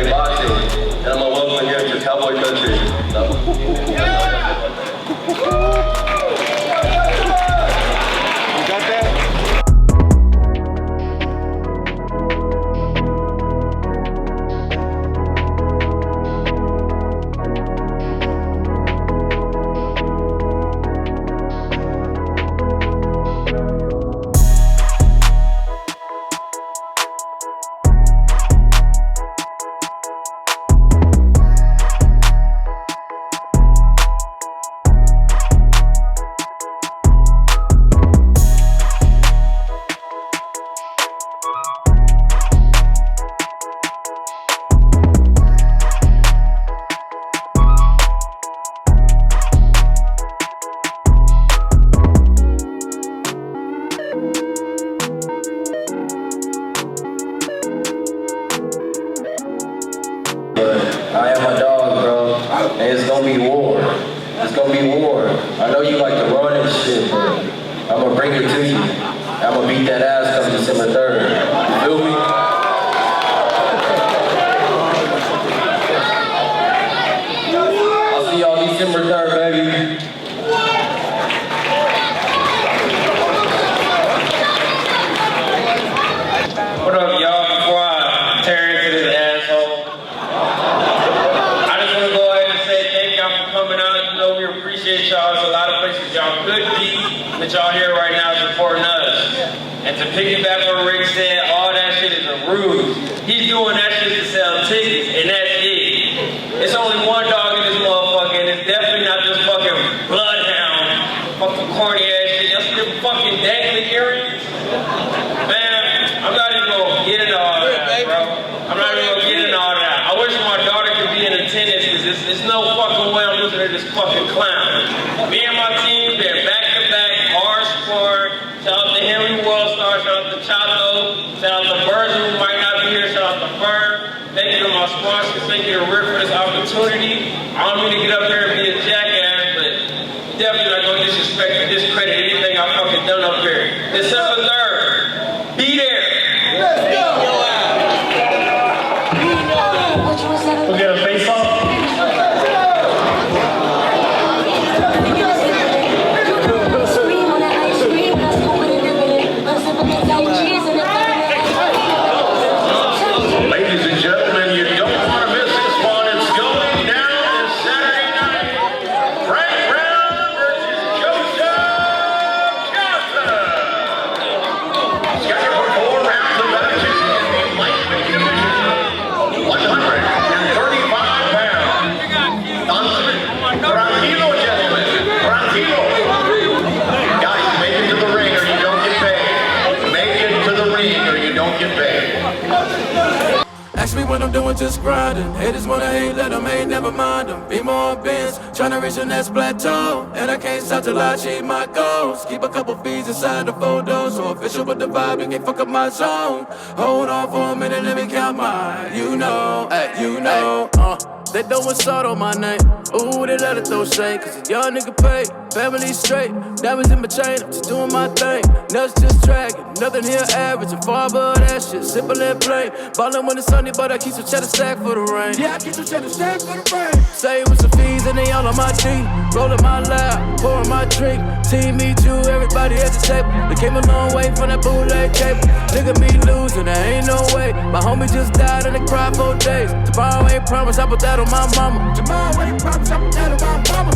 MMA boxing, and I'm gonna welcome here to Cowboy Country. You got that? I am a dog, bro, and it's gonna be war. It's gonna be war. I know you like to run and shit, but I'm gonna bring it to you. I'm gonna beat that ass come December 3rd. You feel me? I'll see y'all December 3rd, baby. What up, y'all? Before I tear into this asshole, I just want to go ahead and say thank y'all for coming out. You know we appreciate y'all. There's a lot of places y'all could be, but y'all here right now supporting us. And to piggyback what Rick said, all that shit is a ruse. He's doing that shit to sell tickets, and that's it. It's only one dog in this motherfucker, and it's definitely not this fucking bloodhound, fucking corny ass shit. That's the fucking dangling earrings. I'm not even gonna get into all that, bro. I'm not even gonna get into all that. I wish my daughter could be in attendance because there's no fucking way I'm losing to this fucking clown. Me and my team been back to back, hard scoring. Shout out to Henry Worldstar, shout out to Chato, shout out to Birds who might not be here, shout out to Fern. Thank you to my sponsors, thank you to Rick for this opportunity. I don't mean to get up here and be a jackass, but definitely not gonna disrespect or discredit anything I've fucking done up here. December 3rd, be there. We'll get a face off. Ladies and gentlemen, you don't want to miss this one. It's going down this Saturday night. Frank Gore versus Joseph Johnson. Scheduled for 4 rounds of action in the lightweight division. 135 pounds. Tranquilo, gentlemen. Tranquilo. Guys, make it to the ring or you don't get paid. Make it to the ring or you don't get paid. Ask me what I'm doing, just grinding. Haters wanna hate, let them hate, never mind them. Be more bins, tryna reach the next plateau. And I can't stop till I achieve my goals. Keep a couple fees inside the photos. So official with the vibe, you can't fuck up my zone. Hold on for a minute, let me count mine. You know, you know. They throwin' salt on my name. Ooh, they let it throw shade. Cause a young nigga paid, family straight. Diamonds in my chain, I'm just doing my thing. Nuts just dragging, nothing here average. And far above that shit, simple and plain. Ballin' when it's sunny, but I keep some cheddar stack for the rain. Yeah, I keep some cheddar stack for the rain. Say it with some fees and they all on my team. Rollin' my lap, pouring my drink. Team me too, everybody at the table. They came a long way from that bootleg cable. Nigga me losing, there ain't no way. My homie just died and they cried 4 days. Tomorrow ain't promised, I put that on my mama. Tomorrow ain't promised, I put that on my mama.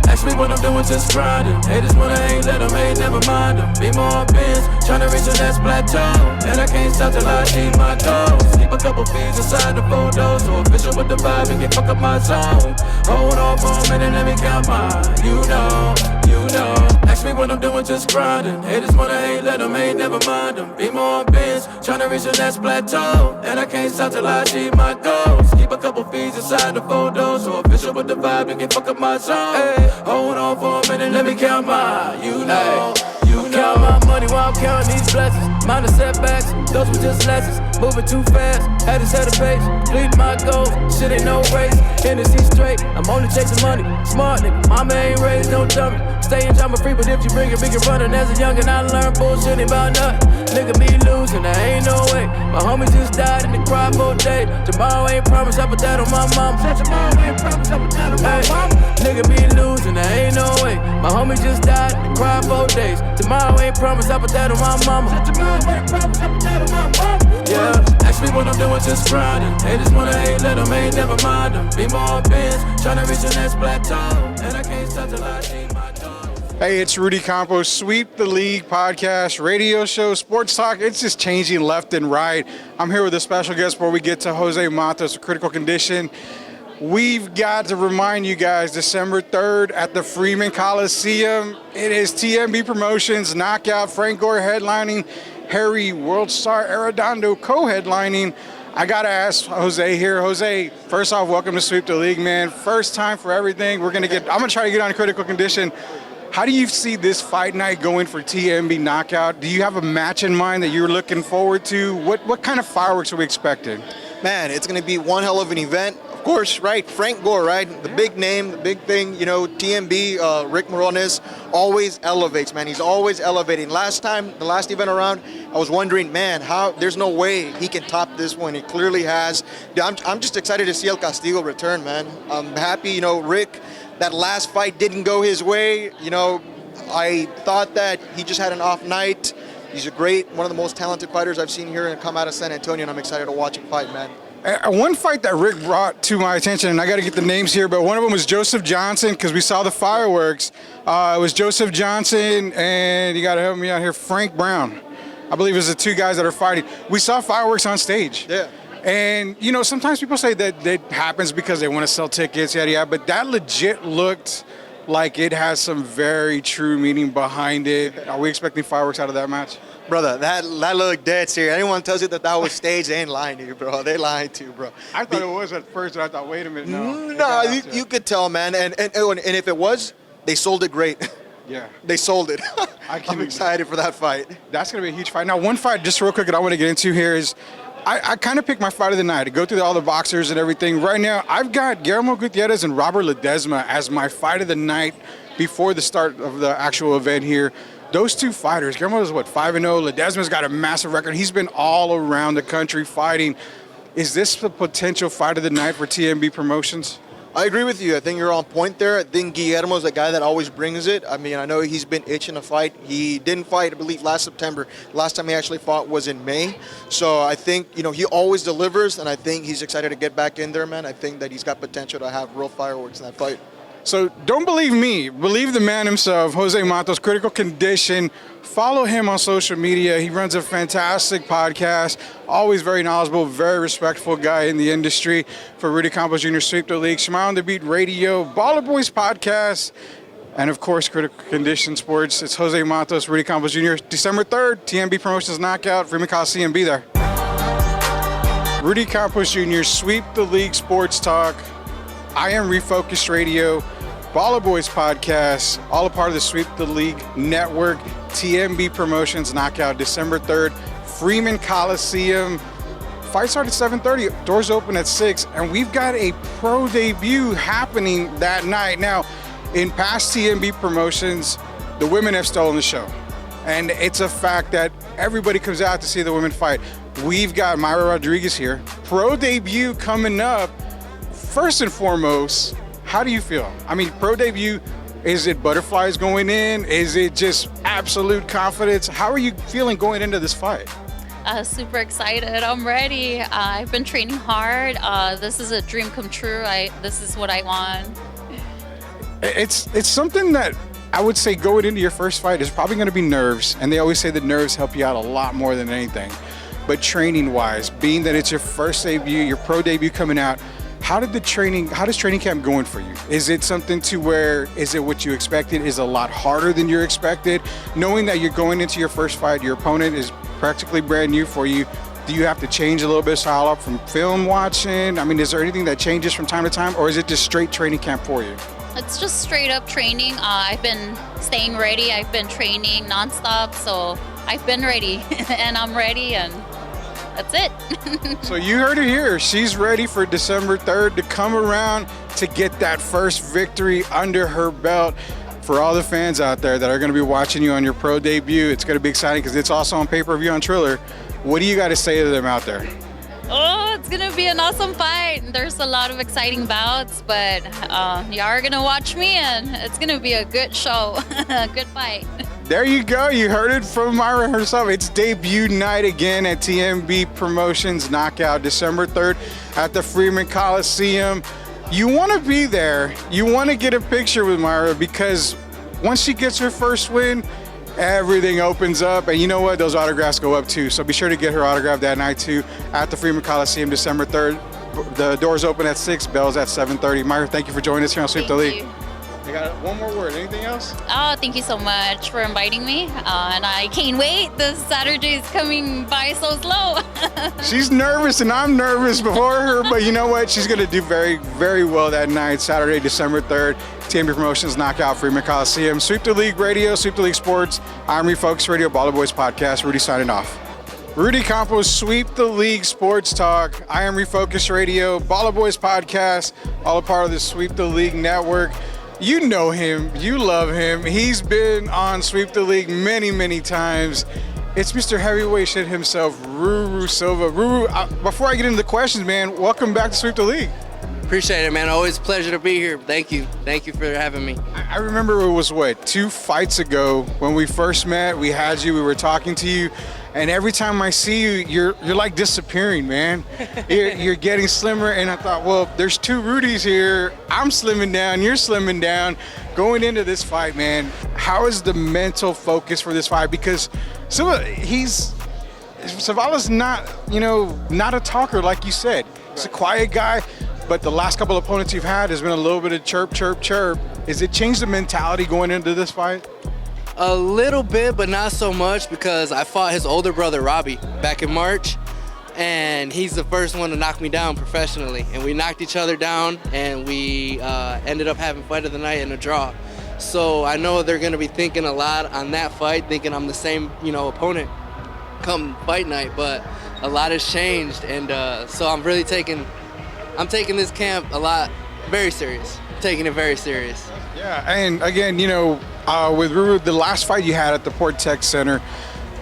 Ask me what I'm doing, just grinding. Haters wanna hate, let them hate, never mind them. Be more bins, tryna reach the next plateau. And I can't stop till I achieve my goals. Keep a couple fees inside the photos. So official with the vibe and get fuck up my zone. Hold on for a minute, let me count mine. You know, you know. Ask me what I'm doing, just grinding. Haters wanna hate, let them hate, never mind them. Be more bins, tryna reach the next plateau. And I can't stop till I achieve my goals. Keep a couple fees inside the photos. So official with the vibe and get fuck up my zone. Hey, hold on for a minute, let me count mine. You know, you know. Count my money while I'm counting these blessings. Minor setbacks, those were just lessons. Moving too fast, Had to set a pace, complete my goals. Shit ain't no race, Hennessy straight. I'm only chasing money, smart nigga. Mama ain't raised no dummy. Staying drama free, but if you bring it, we can run it. As a youngin', I learned bullshit about nothing. Nigga be losing, there ain't no way. My homie just died in the cry for day. Tomorrow ain't promised, I put that on my mama. Tomorrow ain't promised, I put that on my mama. Nigga be losing, there ain't no way. My homie just died in the cry for days. Tomorrow ain't promised, I put that on my mama. Tomorrow ain't promised, I put that on my mama. Yeah, ask me what I'm doing, just grinding. Haters wanna hate, let them hate, never mind them. Be more bins, tryna reach the next plateau. And I can't stop till I see my door. Hey, it's Rudy Campos, Sweep the League podcast, radio show, sports talk. It's just changing left and right. I'm here with a special guest before we get to Jose Matos, critical condition. We've got to remind you guys, December 3rd at the Freeman Coliseum. It is TMB Promotions, Knockout, Frank Gore headlining, Harry World Star Arredondo co-headlining. I got to ask Jose here. Jose, first off, welcome to Sweep the League, man. First time for everything. I'm going to try to get on critical condition. How do you see this fight night going for TMB Knockout? Do you have a match in mind that you're looking forward to? What kind of fireworks are we expecting? Man, it's going to be one hell of an event. Of course, right, Frank Gore, right? The big name, the big thing, you know, TMB, Rick Ordonez always elevates, man. He's always elevating. The last event around, I was wondering, man, there's no way he can top this one. He clearly has. I'm just excited to see El Castillo return, man. I'm happy, you know, Rick, that last fight didn't go his way. You know, I thought that he just had an off night. He's one of the most talented fighters I've seen here and come out of San Antonio, and I'm excited to watch him fight, man. One fight that Rick brought to my attention, and I got to get the names here, but one of them was Joseph Johnson, because we saw the fireworks. It was Joseph Johnson, and you got to help me out here, Frank Brown. I believe it was the two guys that are fighting. We saw fireworks on stage. Yeah. And, you know, sometimes people say that it happens because they want to sell tickets, yada, yada, but that legit looked like it has some very true meaning behind it. Are we expecting fireworks out of that match? Brother, that looked dead serious. Anyone tells you that was staged, they ain't lying to you, bro. They lying to you, bro. I thought it was at first, and I thought, wait a minute, no. No, you could tell, man. And if it was, they sold it great. Yeah. They sold it. I'm excited for that fight. That's going to be a huge fight. Now, one fight, just real quick, that I want to get into here is, I kind of picked my fight of the night to go through all the boxers and everything. Right now, I've got Guillermo Gutierrez and Robert Ledesma as my fight of the night before the start of the actual event here. Those two fighters, Guillermo is 5-0. Ledesma's got a massive record. He's been all around the country fighting. Is this the potential fight of the night for TMB Promotions? I agree with you. I think you're on point there. I think Guillermo's the guy that always brings it. I mean, I know he's been itching to fight. He didn't fight, I believe, last September. Last time he actually fought was in May. So I think, you know, he always delivers, and I think he's excited to get back in there, man. I think that he's got potential to have real fireworks in that fight. So don't believe me. Believe the man himself, Jose Matos, Critical Condition. Follow him on social media. He runs a fantastic podcast. Always very knowledgeable, very respectful guy in the industry. For Rudy Campos Jr., Sweep the League, Smile on the Beat Radio, Baller Boys Podcast, and of course, Critical Condition Sports. It's Jose Matos, Rudy Campos Jr. December 3rd, TMB Promotions Knockout, Freeman Coliseum. Be there. Rudy Campos Jr., Sweep the League Sports Talk. I Am Refocused Radio, Baller Boys Podcast, all a part of the Sweep the League Network, TMB Promotions Knockout, December 3rd, Freeman Coliseum. Fight started at 7:30, doors open at 6, and we've got a pro debut happening that night. Now, in past TMB Promotions, the women have stolen the show, and it's a fact that everybody comes out to see the women fight. We've got Myra Rodriguez here, pro debut coming up. First and foremost, how do you feel? I mean, pro debut, is it butterflies going in? Is it just absolute confidence? How are you feeling going into this fight? Super excited. I'm ready. I've been training hard. This is a dream come true. This is what I want. It's something that I would say going into your first fight is probably going to be nerves, and they always say that nerves help you out a lot more than anything. But training-wise, being that it's your first debut, your pro debut coming out, how does training camp going for you? Is it something to where, is it what you expected? Is it a lot harder than you expected? Knowing that you're going into your first fight, your opponent is practically brand new for you. Do you have to change a little bit of style up from film watching? I mean, is there anything that changes from time to time, or is it just straight training camp for you? It's just straight up training. I've been staying ready. I've been training nonstop, so I've been ready, and I'm ready. And that's it. So you heard it here. She's ready for December 3rd to come around to get that first victory under her belt. For all the fans out there that are going to be watching you on your pro debut, it's going to be exciting because it's also on pay-per-view on Triller. What do you got to say to them out there? Oh, it's gonna be an awesome fight. There's a lot of exciting bouts, but y'all are gonna watch me, and it's gonna be a good show, a good fight. There you go. You heard it from Myra herself. It's debut night again at TMB Promotions Knockout, December 3rd at the Freeman Coliseum. You want to be there. You want to get a picture with Myra because once she gets her first win, everything opens up, and you know what? Those autographs go up too. So be sure to get her autograph that night too at the Freeman Coliseum, December 3rd. The doors open at 6, bells at 7:30. Myra, thank you for joining us here on Sweep the League. I got one more word. Anything else? Oh, thank you so much for inviting me, and I can't wait. This Saturday is coming by so slow. She's nervous, and I'm nervous before her, but you know what? She's going to do very, very well that night, Saturday, December 3rd. TMB Promotions Knockout, Freeman Coliseum. Sweep the League Radio, Sweep the League Sports, I'm Refocus Radio, Baller Boys Podcast. Rudy signing off. Rudy Campos, Sweep the League Sports Talk. I am Refocus Radio, Baller Boys Podcast, all a part of the Sweep the League Network. You know him, you love him. He's been on Sweep the League many, many times. It's Mr. Heavyweight Shit himself, Ruru Silva. Ruru, before I get into the questions, man, welcome back to Sweep the League. Appreciate it, man. Always a pleasure to be here. Thank you. Thank you for having me. I remember it was, 2 fights ago when we first met. We had you, we were talking to you, and every time I see you, you're like disappearing, man. You're getting slimmer, and I thought, well, there's 2 Rudys here. I'm slimming down, you're slimming down. Going into this fight, man, how is the mental focus for this fight? Because Zavala's not, not a talker like you said. He's a quiet guy. But the last couple of opponents you've had has been a little bit of chirp, chirp, chirp. Is it changed the mentality going into this fight? A little bit, but not so much because I fought his older brother, Robbie, back in March. And he's the first one to knock me down professionally. And we knocked each other down, and we ended up having fight of the night and a draw. So I know they're going to be thinking a lot on that fight, thinking I'm the same, opponent come fight night. But a lot has changed, and so I'm taking this camp very serious. I'm taking it very serious. Yeah, and again, with Ruru, the last fight you had at the Port Tech Center,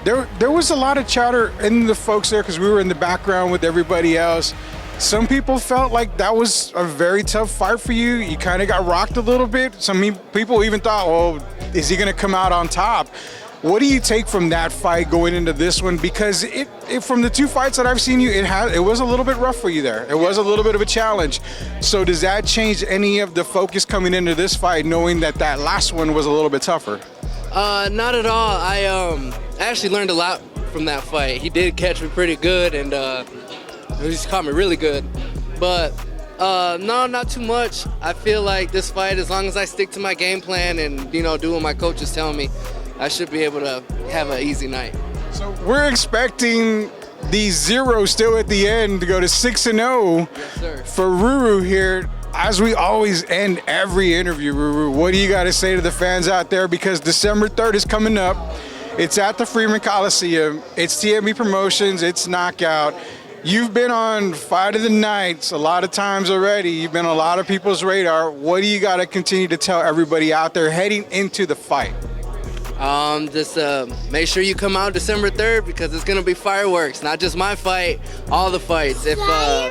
there was a lot of chatter in the folks there because we were in the background with everybody else. Some people felt like that was a very tough fight for you. You kind of got rocked a little bit. Some people even thought, well, is he going to come out on top? What do you take from that fight going into this one? Because from the 2 fights that I've seen you, it was a little bit rough for you there. It was a little bit of a challenge. So does that change any of the focus coming into this fight, knowing that last one was a little bit tougher? Not at all. I actually learned a lot from that fight. He did catch me pretty good, and he's caught me really good. But no, not too much. I feel like this fight, as long as I stick to my game plan and do what my coach is telling me, I should be able to have an easy night. So we're expecting the 0 still at the end to go to 6-0 for Ruru here. As we always end every interview, Ruru, what do you got to say to the fans out there? Because December 3rd is coming up. It's at the Freeman Coliseum. It's TMB Promotions. It's Knockout. You've been on Fight of the Nights a lot of times already. You've been on a lot of people's radar. What do you got to continue to tell everybody out there heading into the fight? Just make sure you come out December 3rd because it's gonna be fireworks. Not just my fight, all the fights. If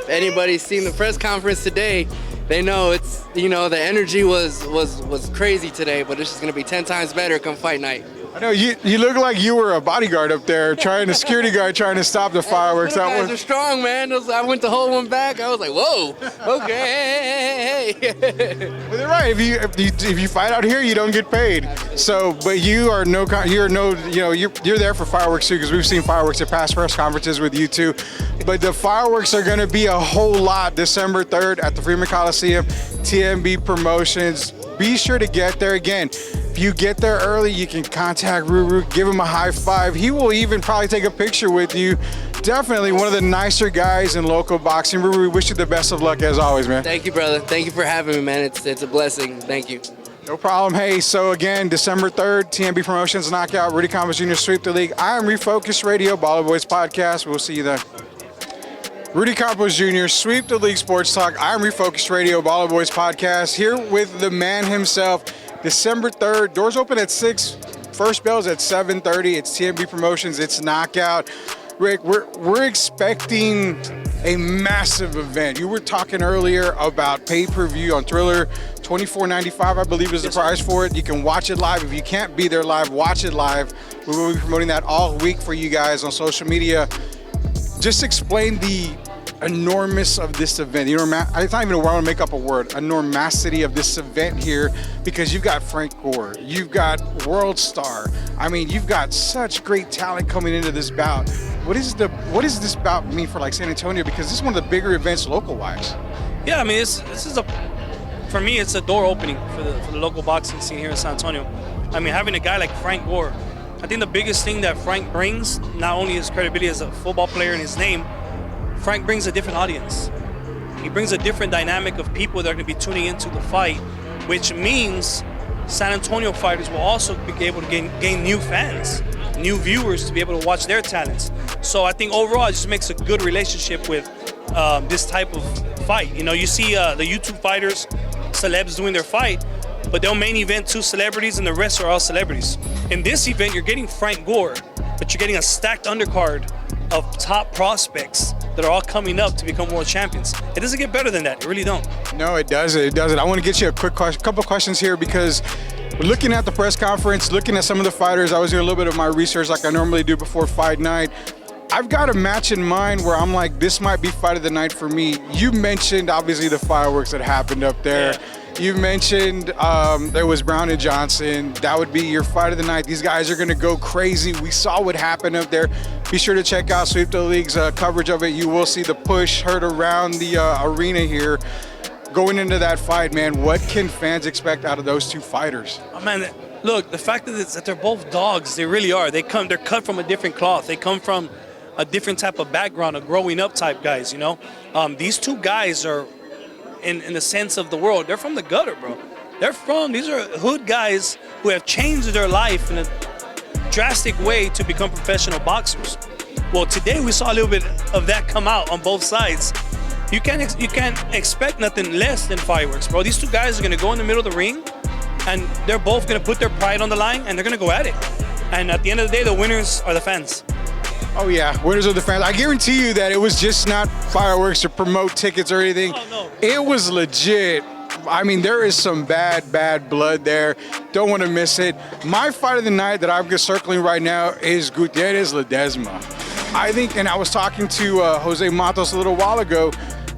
anybody's seen the press conference today, they know it's the energy was crazy today, but it's just gonna be 10 times better come fight night. I know you look like you were a bodyguard up there, security guard trying to stop the fireworks. Those guys are strong, man. I went to hold one back. I was like, whoa, okay, hey. Well, they're right. If you fight out here, you don't get paid. So, but you're there for fireworks too, because we've seen fireworks at past press conferences with you too. But the fireworks are going to be a whole lot December 3rd at the Freeman Coliseum, TMB Promotions. Be sure to get there again. If you get there early, you can contact Ruru, give him a high five. He will even probably take a picture with you. Definitely one of the nicer guys in local boxing. Ruru, we wish you the best of luck as always, man. Thank you, brother. Thank you for having me, man. It's a blessing. Thank you. No problem. Hey, so again, December 3rd, TMB Promotions Knockout, Rudy Campos Jr. Sweep the League. I am Refocus Radio, Baller Boys Podcast. We'll see you then. Rudy Campos Jr., Sweep the League Sports Talk. I'm Refocused Radio, Baller Boys Podcast, here with the man himself. December 3rd, doors open at 6, first bell's at 7:30. It's TMB Promotions, it's Knockout. Rick, we're expecting a massive event. You were talking earlier about pay-per-view on Thriller. $24.95, I believe, is the price for it. You can watch it live. If you can't be there live, watch it live. We will be promoting that all week for you guys on social media. Just explain the enormous of this event. I don't even want to make up a word. Enormosity of this event here, because you've got Frank Gore, you've got World Star. I mean, you've got such great talent coming into this bout. What does this bout mean for like San Antonio? Because this is one of the bigger events local-wise. Yeah, I mean, for me, it's a door opening for the local boxing scene here in San Antonio. I mean, having a guy like Frank Gore, I think the biggest thing that Frank brings, not only his credibility as a football player and his name, Frank brings a different audience. He brings a different dynamic of people that are going to be tuning into the fight, which means San Antonio fighters will also be able to gain new fans, new viewers to be able to watch their talents. So I think overall it just makes a good relationship with this type of fight. You know, you see the YouTube fighters, celebs doing their fight, but they'll main event 2 celebrities and the rest are all celebrities. In this event, you're getting Frank Gore, but you're getting a stacked undercard of top prospects that are all coming up to become world champions. It doesn't get better than that. It really don't. No, it doesn't. It doesn't. I want to get you a couple questions here, because we're looking at the press conference, looking at some of the fighters. I was doing a little bit of my research like I normally do before fight night. I've got a match in mind where I'm like, this might be fight of the night for me. You mentioned, obviously, the fireworks that happened up there. Yeah. You mentioned there was Brown and Johnson. That would be your fight of the night. These guys are going to go crazy. We saw what happened up there. Be sure to check out Sweep the League's coverage of it. You will see the push heard around the arena here. Going into that fight, man, what can fans expect out of those two fighters? Oh, man, look, the fact that they're both dogs, they really are. They're cut from a different cloth. They come from a different type of background, a growing up type guys, you know? These two guys are, in the sense of the world, they're from the gutter, bro. These are hood guys who have changed their life in a drastic way to become professional boxers. Well, today we saw a little bit of that come out on both sides. You can't expect nothing less than fireworks, bro. These two guys are gonna go in the middle of the ring, and they're both gonna put their pride on the line, and they're gonna go at it. And at the end of the day, the winners are the fans. Oh yeah, winners are the fans. I guarantee you that it was just not fireworks to promote tickets or anything. Oh, no. It was legit. I mean, there is some bad blood there. Don't want to miss it. My fight of the night that I'm just circling right now is Gutierrez Ledesma. I think, and I was talking to Jose Matos a little while ago.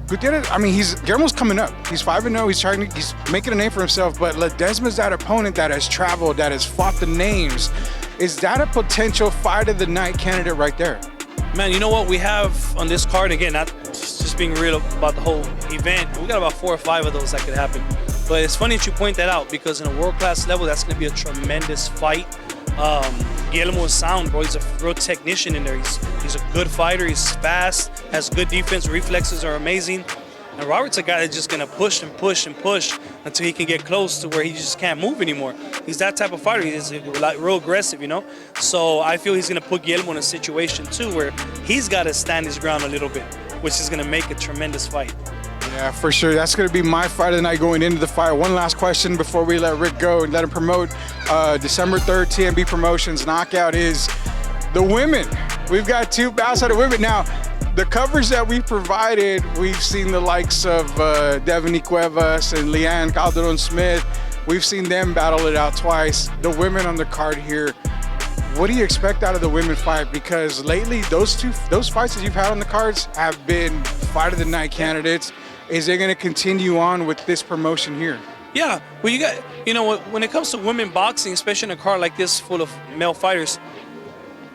Gutierrez, I mean, Guillermo's coming up. He's 5-0. He's making a name for himself. But Ledesma's that opponent that has traveled, that has fought the names. Is that a potential fight of the night candidate right there? Man, you know what we have on this card, again, not just being real about the whole event, we got about 4 or 5 of those that could happen. But it's funny that you point that out, because in a world-class level, that's going to be a tremendous fight. Guillermo is sound, bro. He's a real technician in there. He's a good fighter. He's fast, has good defense. Reflexes are amazing. And Robert's a guy that's just going to push and push and push until he can get close to where he just can't move anymore. He's that type of fighter. He's real aggressive, you know? So I feel he's going to put Guillermo in a situation, too, where he's got to stand his ground a little bit, which is going to make a tremendous fight. Yeah, for sure. That's going to be my fight of the night going into the fight. One last question before we let Rick go and let him promote December 3rd, TMB Promotions Knockout is the women. We've got 2 bouts of the women. Now, the coverage that we provided, we've seen the likes of Devany Cuevas and Leanne Calderon-Smith. We've seen them battle it out twice. The women on the card here, what do you expect out of the women fight? Because lately, those fights that you've had on the cards have been fight of the night candidates. Is it going to continue on with this promotion here? Yeah, well, when it comes to women boxing, especially in a card like this full of male fighters,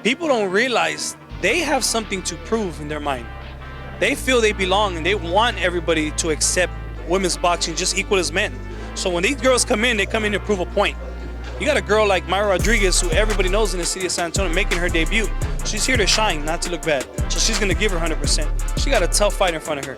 people don't realize they have something to prove in their mind. They feel they belong, and they want everybody to accept women's boxing just equal as men. So when these girls come in, they come in to prove a point. You got a girl like Myra Rodriguez, who everybody knows in the city of San Antonio, making her debut. She's here to shine, not to look bad. So she's going to give her 100%. She got a tough fight in front of her.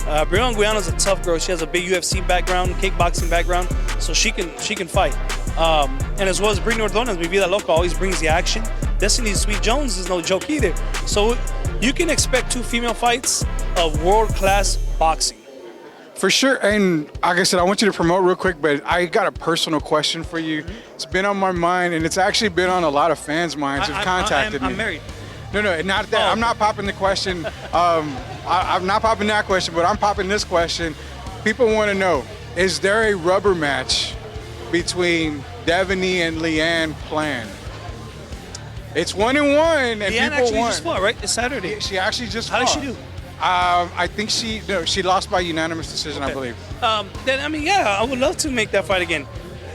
Abril Anguiano's a tough girl. She has a big UFC background, kickboxing background, so she can fight. And as well as Brittany Ordonez, Mi Vida Loca always brings the action. Destiny Sweet Jones is no joke either. So you can expect 2 female fights. of world-class boxing. For sure, and like I said, I want you to promote real quick, but I got a personal question for you. It's been on my mind, and it's actually been on a lot of fans' minds who've contacted me. I'm married. No, not that. Oh. I'm not popping the question. I'm not popping that question, but I'm popping this question. People want to know, is there a rubber match between Devaney and Leanne planned? It's 1-1, and Leanne people actually won. just fought, right? It's Saturday. She actually just How did fought. she do? I think she lost by unanimous decision, I believe. Then I would love to make that fight again.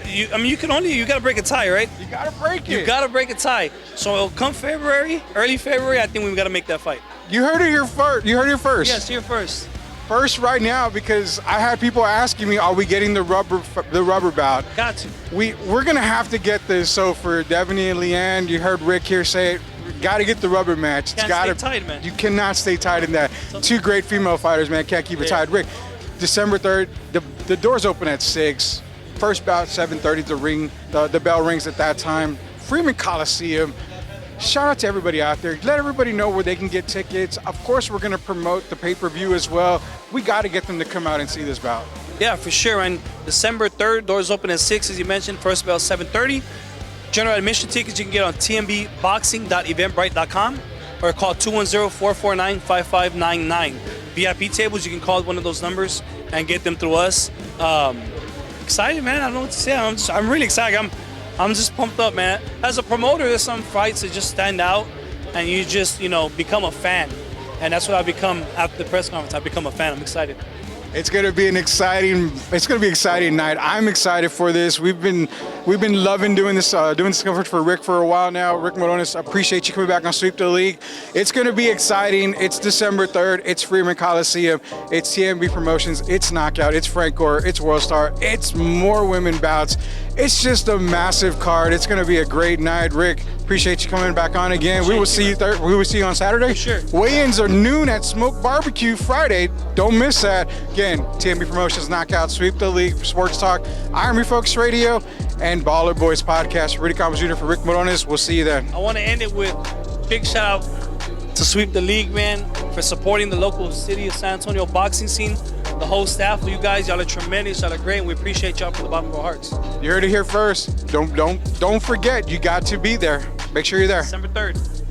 You gotta break a tie, right? You gotta break it. You gotta break a tie. So come February, early February, I think we've got to make that fight. You heard it here first. You heard it first. Yes, here first. First right now, because I had people asking me, are we getting the rubber bout? Got to. We're gonna have to get this. So for Devaney and Leanne, you heard Rick here say it. Got to get the rubber match. Can't stay tied, man. You cannot stay tied in that. Two great female fighters, man. Can't keep it tied. Rick, December 3rd, the doors open at 6. First bout 7:30. The bell rings at that time. Freeman Coliseum. Shout out to everybody out there. Let everybody know where they can get tickets. Of course, we're going to promote the pay-per-view as well. We got to get them to come out and see this bout. Yeah, for sure. And December 3rd, doors open at 6, as you mentioned. First bell 7:30. General admission tickets you can get on tmbboxing.eventbrite.com or call 210-449-5599. VIP tables, you can call one of those numbers and get them through us. Excited, man. I don't know what to say. I'm really excited. I'm just pumped up, man. As a promoter, there's some fights that just stand out and you just, become a fan. And that's what I've become after the press conference. I've become a fan. I'm excited. It's gonna be an exciting night. I'm excited for this. We've been loving doing this coverage for Rick for a while now. Rick Ordonez, appreciate you coming back on Sweep the League. It's gonna be exciting. It's December 3rd. It's Freeman Coliseum. It's TMB Promotions. It's Knockout. It's Frank Gore. It's World Star. It's more women bouts. It's just a massive card. It's gonna be a great night. Rick, appreciate you coming back on again. We will see you on Saturday. Sure. Weigh-ins are noon at Smoke Barbecue Friday. Don't miss that. Again, TMB Promotions, Knockout, Sweep the League, Sports Talk, Iron Refocus Radio, and Baller Boys Podcast. Rudy Campos Jr. for Rick Ordonez. We'll see you then. I want to end it with big shout out to Sweep the League, man, for supporting the local city of San Antonio boxing scene. The whole staff of you guys, y'all are tremendous, y'all are great, and we appreciate y'all from the bottom of our hearts. You heard it here first. Don't forget, you got to be there. Make sure you're there. December 3rd.